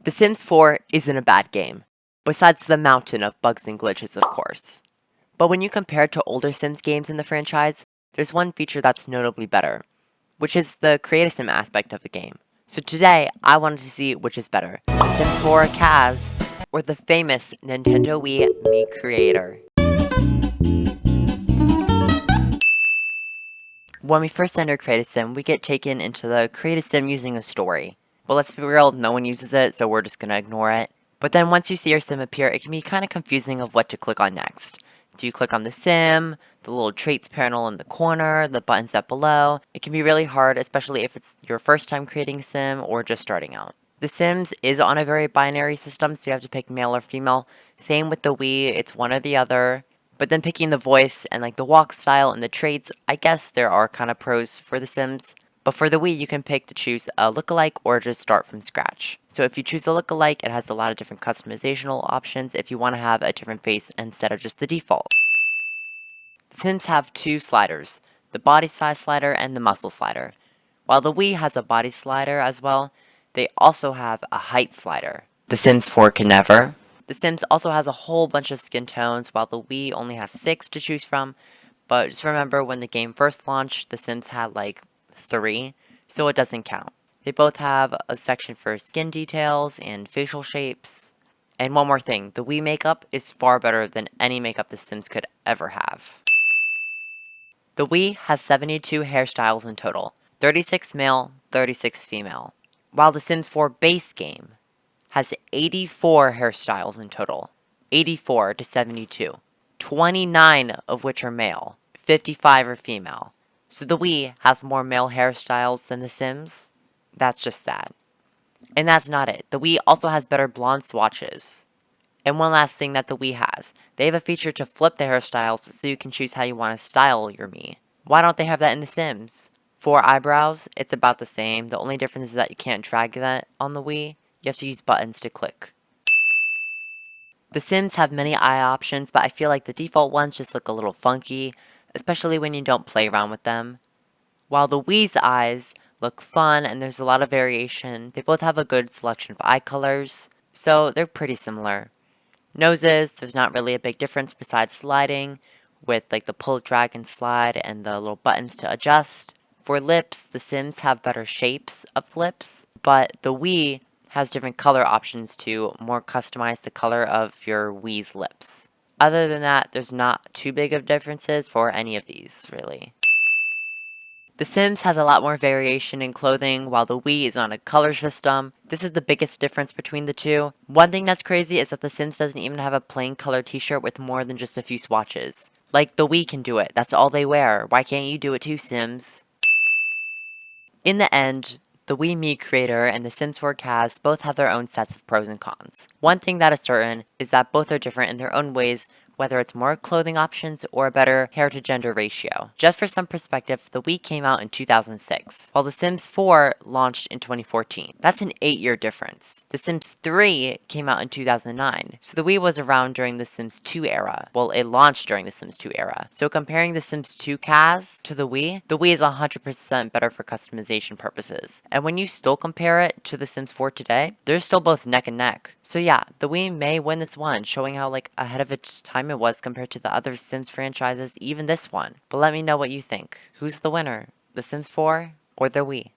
The Sims 4 isn't a bad game, besides the mountain of bugs and glitches, of course. But when you compare it to older Sims games in the franchise, there's one feature that's notably better, which is the create a sim aspect of the game. So today, I wanted to see which is better, The Sims 4 CAS or the famous Nintendo Wii Me Creator. When we first enter Create a Sim, we get taken into the Create a Sim using a story. But let's be real, no one uses it, so we're just gonna ignore it. But then once you see your sim appear, it can be kind of confusing of what to click on next. Do you click on the sim, the little traits panel in the corner, the buttons up below? It can be really hard, especially if it's your first time creating a sim or just starting out. The Sims is on a very binary system, so you have to pick male or female. Same with the Wii, it's one or the other. But then picking the voice and like the walk style and the traits, I guess there are kind of pros for the Sims. But for the Wii, you can pick to choose a lookalike or just start from scratch. So if you choose a lookalike, it has a lot of different customizational options if you want to have a different face instead of just the default. The Sims have two sliders, the body size slider and the muscle slider. While the Wii has a body slider as well, they also have a height slider. The Sims 4 can never. The Sims also has a whole bunch of skin tones, while the Wii only has 6 to choose from. But just remember, when the game first launched, the Sims had like 3, so it doesn't count. They both have a section for skin details and facial shapes. And one more thing, the Wii makeup is far better than any makeup the Sims could ever have. The Wii has 72 hairstyles in total, 36 male, 36 female, while the Sims 4 base game has 84 hairstyles in total, 84 to 72, 29 of which are male, 55 are female. So the Wii has more male hairstyles than The Sims? That's just sad. And that's not it. The Wii also has better blonde swatches. And one last thing that the Wii has, they have a feature to flip the hairstyles so you can choose how you want to style your Mii. Why don't they have that in The Sims? For eyebrows, it's about the same. The only difference is that you can't drag that on the Wii. You have to use buttons to click. The Sims have many eye options, but I feel like the default ones just look a little funky, especially when you don't play around with them. While the Wii's eyes look fun and there's a lot of variation, they both have a good selection of eye colors, so they're pretty similar. Noses, there's not really a big difference besides sliding, with like the pull, drag, and slide and the little buttons to adjust. For lips, the Sims have better shapes of lips, but the Wii has different color options to more customize the color of your Wii's lips. Other than that, there's not too big of differences for any of these, really. The Sims has a lot more variation in clothing, while the Wii is on a color system. This is the biggest difference between the two. One thing that's crazy is that The Sims doesn't even have a plain color t-shirt with more than just a few swatches. Like, the Wii can do it. That's all they wear. Why can't you do it too, Sims? In the end, the Wii Me Creator and the Sims 4 CAS both have their own sets of pros and cons. One thing that is certain is that both are different in their own ways, whether it's more clothing options or a better hair to gender ratio. Just for some perspective, the Wii came out in 2006, while The Sims 4 launched in 2014. That's an 8-year difference. The Sims 3 came out in 2009, so the Wii was around during the Sims 2 era. Well, it launched during the Sims 2 era. So comparing the Sims 2 CAS to the Wii is 100% better for customization purposes. And when you still compare it to The Sims 4 today, they're still both neck and neck. So yeah, the Wii may win this one, showing how like ahead of its time it was compared to the other Sims franchises, even this one. But let me know what you think. Who's the winner? The Sims 4 or the Wii?